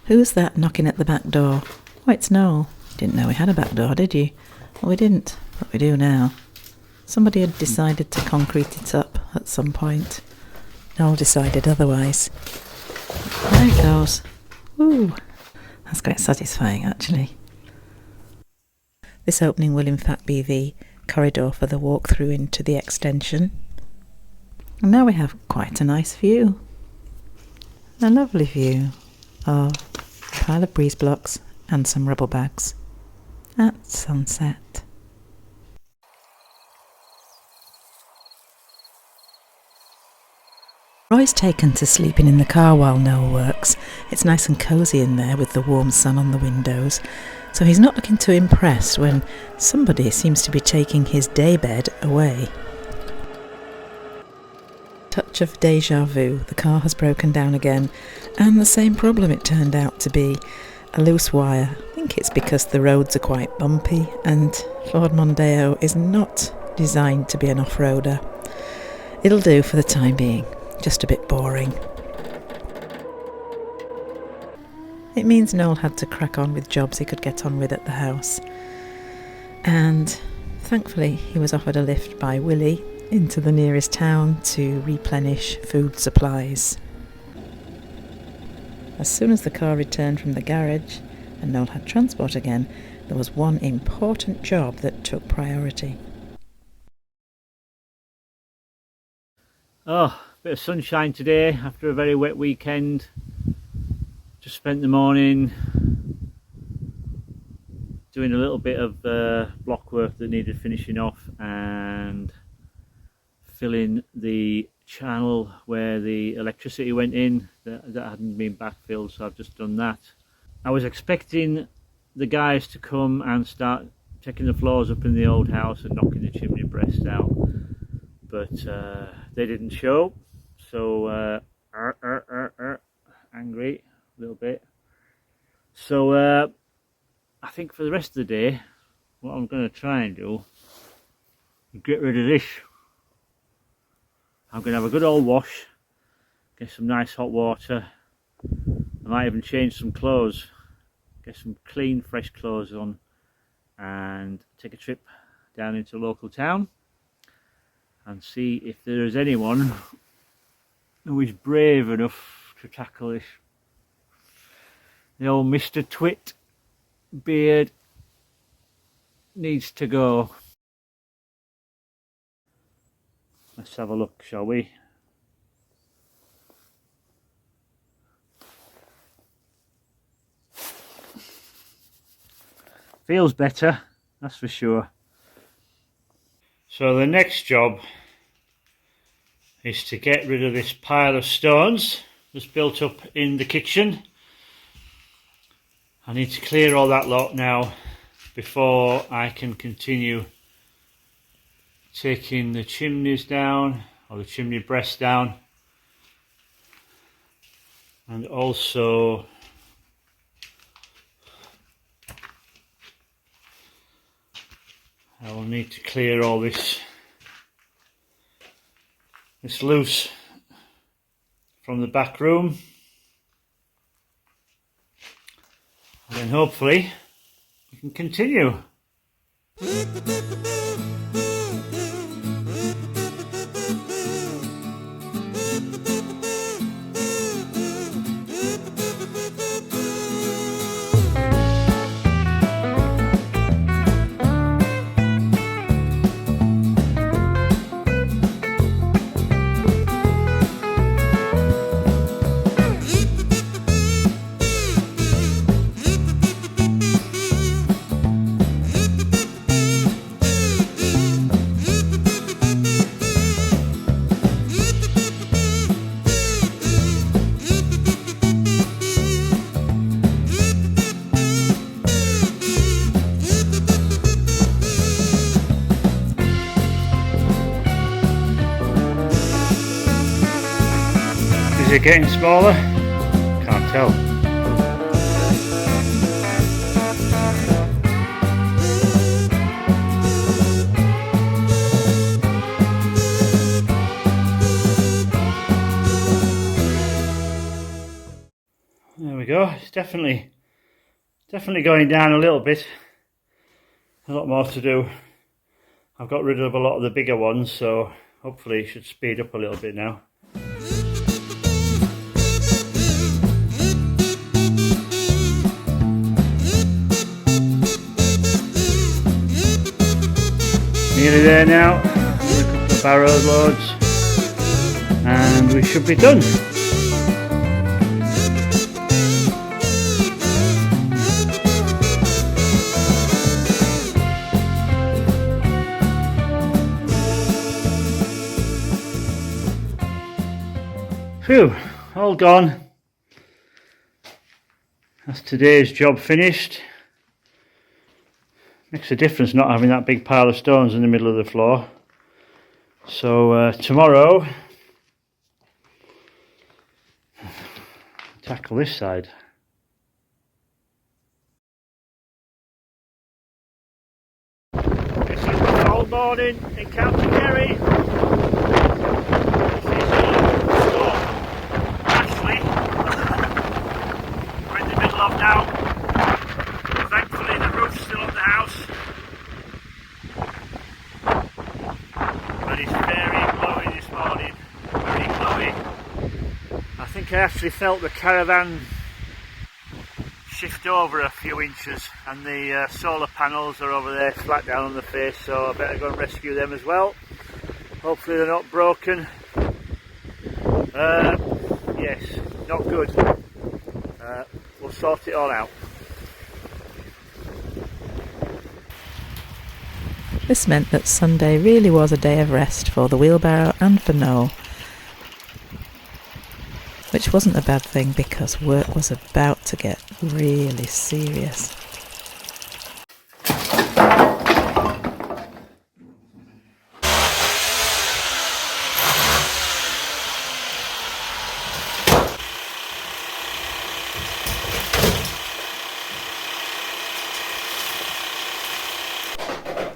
Who's that knocking at the back door? Oh, it's Noel. Didn't know we had a back door, did you? Well, we didn't, but we do now. Somebody had decided to concrete it up at some point. Noel decided otherwise. There it goes. Ooh, that's quite satisfying, actually. This opening will in fact be the corridor for the walk through into the extension. And now we have quite a nice view. A lovely view of a pile of breeze blocks and some rubble bags at sunset. Roy's taken to sleeping in the car while Noel works. It's nice and cosy in there with the warm sun on the windows, so he's not looking too impressed when somebody seems to be taking his daybed away. Touch of deja vu, the car has broken down again, and the same problem it turned out to be, a loose wire. I think it's because the roads are quite bumpy and Ford Mondeo is not designed to be an off-roader. It'll do for the time being, just a bit boring. It means Noel had to crack on with jobs he could get on with at the house, and thankfully he was offered a lift by Willie into the nearest town to replenish food supplies. As soon as the car returned from the garage and Noel had transport again, there was one important job that took priority. Oh, bit of sunshine today after a very wet weekend. Just spent the morning doing a little bit of block work that needed finishing off and filling the channel where the electricity went in that hadn't been backfilled, so I've just done that. I was expecting the guys to come and start taking the floors up in the old house and knocking the chimney breast out, but they didn't show, so angry a little bit. So I think for the rest of the day what I'm going to try and do is get rid of this. I'm going to have a good old wash, get some nice hot water. I might even change some clothes, get some clean fresh clothes on and take a trip down into a local town and see if there is anyone who is brave enough to tackle this. The old Mr. Twit beard needs to go. Let's have a look, shall we? Feels better, that's for sure. So the next job is to get rid of this pile of stones that's built up in the kitchen. I need to clear all that lot now before I can continue taking the chimneys down, or the chimney breast down, and also I will need to clear all this loose from the back room, and then hopefully we can continue. Is it getting smaller? Can't tell. There we go. It's definitely going down a little bit. A lot more to do. I've got rid of a lot of the bigger ones, so hopefully it should speed up a little bit now. Nearly there now. A couple of barrow loads and we should be done. Phew, all gone. That's today's job finished. Makes a difference not having that big pile of stones in the middle of the floor. So tomorrow, tackle this side. It's a all morning in County Kerry. We're in the middle of now. Thankfully the roof's still on the house, but it's very glowy this morning, very glowy. I think I actually felt the caravan shift over a few inches, and the solar panels are over there flat down on the face, so I better go and rescue them as well. Hopefully they're not broken. Yes, not good. We'll sort it all out. This meant that Sunday really was a day of rest for the wheelbarrow and for Noel, which wasn't a bad thing because work was about to get really serious.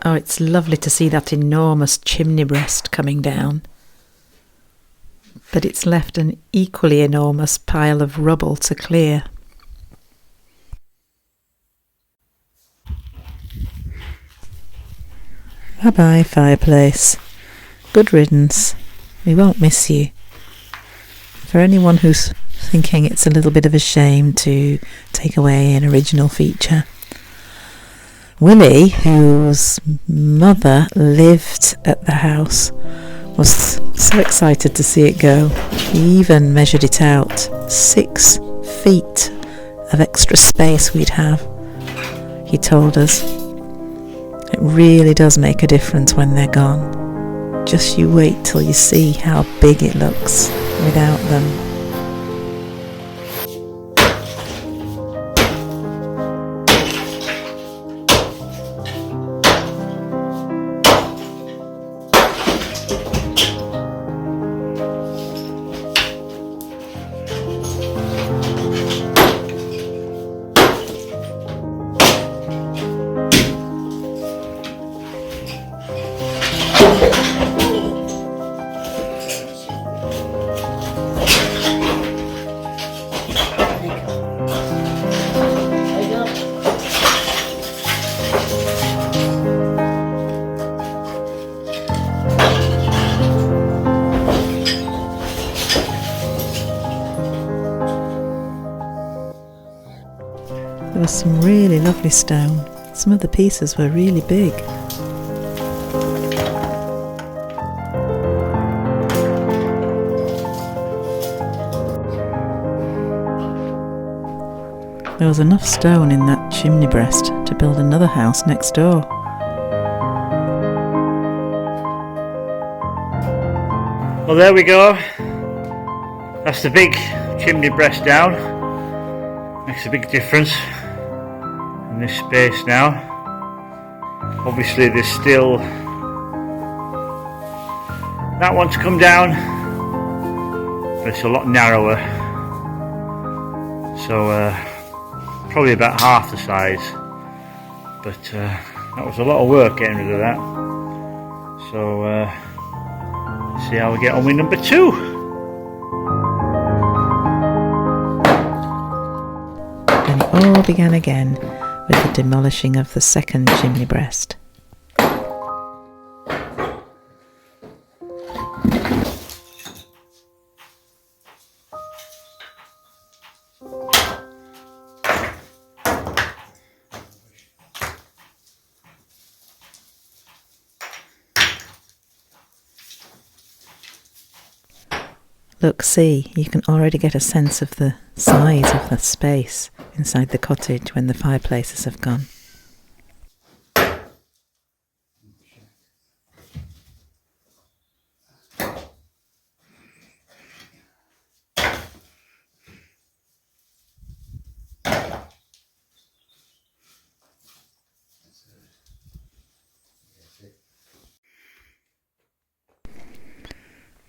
Oh, it's lovely to see that enormous chimney breast coming down. But it's left an equally enormous pile of rubble to clear. Bye-bye, fireplace. Good riddance. We won't miss you. For anyone who's thinking it's a little bit of a shame to take away an original feature, Willie, whose mother lived at the house, was so excited to see it go. He even measured it out. 6 feet of extra space we'd have. He told us it really does make a difference when they're gone. Just you wait till you see how big it looks without them. There was some really lovely stone. Some of the pieces were really big. There was enough stone in that chimney breast to build another house next door. Well, there we go. That's the big chimney breast down. Makes a big difference in this space now. Obviously there's still that one to come down, but it's a lot narrower, so probably about half the size, but that was a lot of work getting rid of that. So let's see how we get on with number 2. all began again with the demolishing of the second chimney breast. Look, see, you can already get a sense of the size of the space inside the cottage when the fireplaces have gone.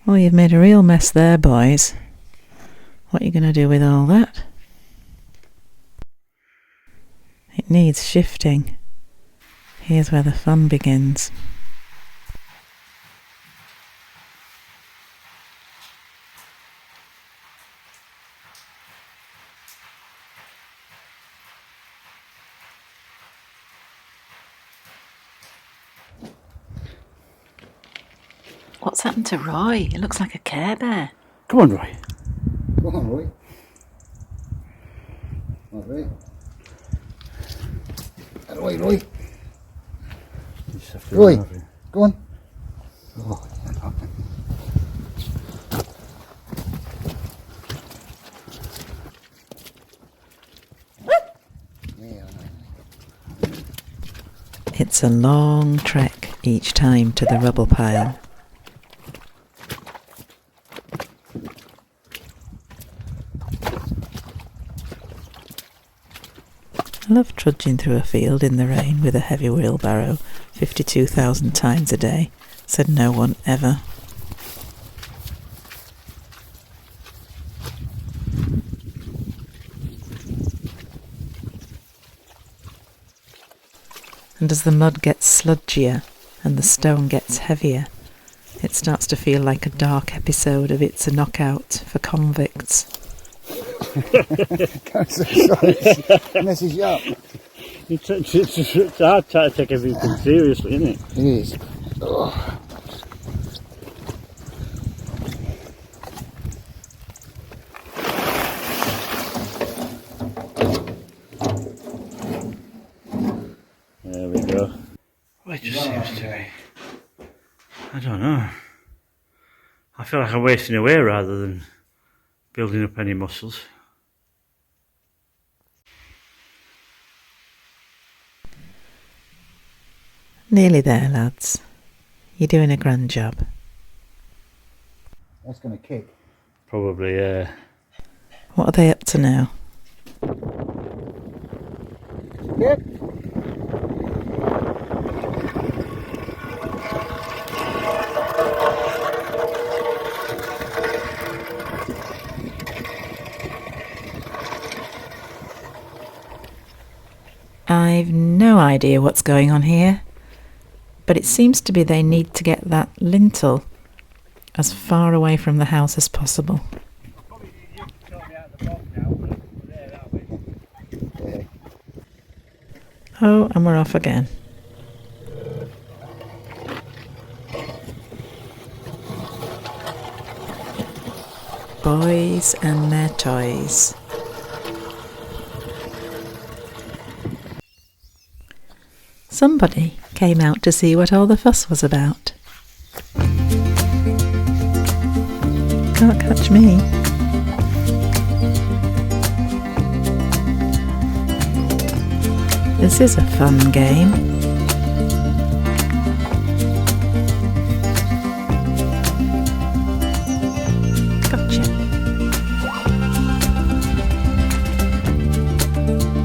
Well, you've made a real mess there, boys. What are you going to do with all that? It needs shifting. Here's where the fun begins. What's happened to Roy? It looks like a Care Bear. Come on, Roy. Come on, Roy. Roy. Roy, Roy. Roy, go on. Oh, It's a long trek each time to the rubble pile. I love trudging through a field in the rain with a heavy wheelbarrow 52,000 times a day, said no one ever. And as the mud gets sludgier and the stone gets heavier, it starts to feel like a dark episode of It's a Knockout for Convicts. messes you up. It's hard trying to take everything seriously, isn't it? It is. Oh. There we go. Well, it just seems to be. I don't know. I feel like I'm wasting away rather than building up any muscles. Nearly there, lads. You're doing a grand job. That's going to kick. Probably, yeah. What are they up to now? Yep. I've no idea what's going on here, but it seems to be they need to get that lintel as far away from the house as possible. Oh, and we're off again. Boys and their toys. Somebody came out to see what all the fuss was about. Can't catch me. This is a fun game. Gotcha.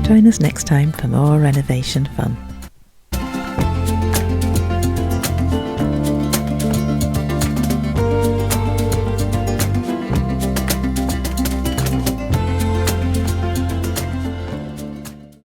Join us next time for more renovation fun.